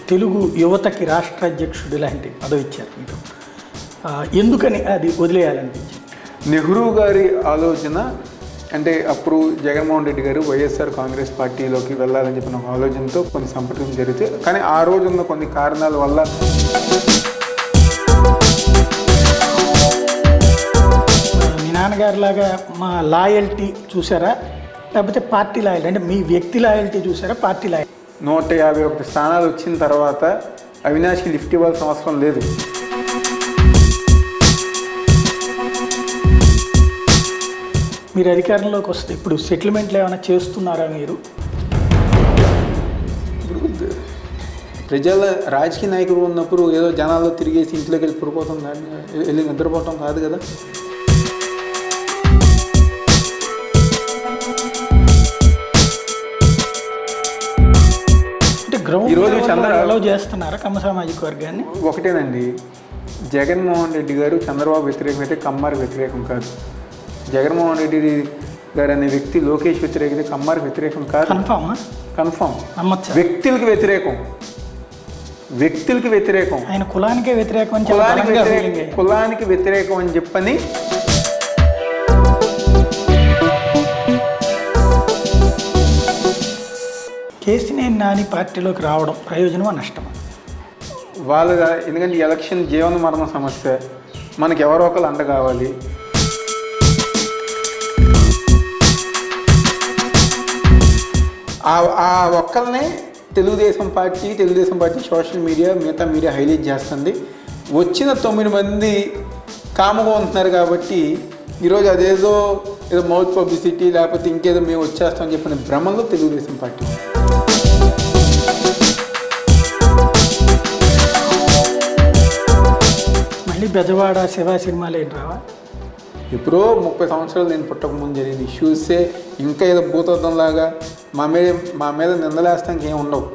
తెలుగు యువతకి రాష్ట్ర అధ్యక్షుడు ఇలాంటి పదవి ఇచ్చారు మీకు, ఎందుకని అది వదిలేయాలనిపించింది? నెహ్రూ గారి ఆలోచన అంటే అప్పుడు జగన్మోహన్ రెడ్డి గారు వైఎస్ఆర్ కాంగ్రెస్ పార్టీలోకి వెళ్ళాలని చెప్పిన ఒక ఆలోచనతో కొన్ని సంప్రదింపులు జరిగితే, కానీ ఆ రోజున్న కొన్ని కారణాల వల్ల మీ నాన్నగారిలాగా మా లాయల్టీ చూసారా, లేకపోతే పార్టీ లాయల్టీ, అంటే మీ వ్యక్తి లాయల్టీ చూసారా, పార్టీ లాయల్టీ? 151 స్థానాలు వచ్చిన తర్వాత అవినాష్కి లిఫ్ట్ ఇవ్వాల్సిన అవసరం లేదు. మీరు అధికారంలోకి వస్తే ఇప్పుడు సెటిల్మెంట్లు ఏమైనా చేస్తున్నారా మీరు? ఇప్పుడు ప్రజల రాజకీయ నాయకులు ఉన్నప్పుడు ఏదో జనాల్లో తిరిగేసి ఇంట్లోకి వెళ్ళి పడిపోతాం కానీ వెళ్ళి నిద్రపోవటం కాదు కదా. అంటే గ్రౌండ్ ఈరోజు అలౌ చేస్తున్నారా కమ్మ సామాజిక వర్గాన్ని? ఒకటేనండి, జగన్మోహన్ రెడ్డి గారు చంద్రబాబు వ్యతిరేకం అయితే కమ్మారు వ్యతిరేకం కాదు. జగన్మోహన్ రెడ్డి గారు అనే వ్యక్తి లోకేష్ వ్యతిరేకత కమ్మారికి వ్యతిరేకం కాదు. కన్ఫామ్. వ్యక్తులకి వ్యతిరేకం, వ్యక్తులకి వ్యతిరేకం, ఆయన కులానికే వ్యతిరేకం అని కులానికి వ్యతిరేకం అని చెప్పని కేసీఆర్ నాని పార్టీలోకి రావడం ప్రయోజనమా నష్టమా? వాళ్ళ ఎందుకంటే ఎలక్షన్ జీవన మరణ సమస్య, మనకి ఎవరో ఒకరు అండ కావాలి. ఆ ఒక్కరినే తెలుగుదేశం పార్టీ సోషల్ మీడియా మిగతా మీడియా హైలైట్ చేస్తుంది. వచ్చిన 9 మంది కాముగా ఉంటున్నారు కాబట్టి ఈరోజు ఏదో మౌత్ పబ్లిసిటీ లేకపోతే ఇంకేదో మేము వచ్చేస్తామని చెప్పిన భ్రమంలో తెలుగుదేశం పార్టీ. మళ్ళీ బెజవాడ శివ సినిమాలు ఏం రావా? ఎప్పుడో 30 సంవత్సరాలు నేను పుట్టకముందు జరిగిన ఇష్యూసే ఇంకా ఏదో భూతత్వంలాగా మా మీద నిందలేస్తానికి ఏమి ఉండవు.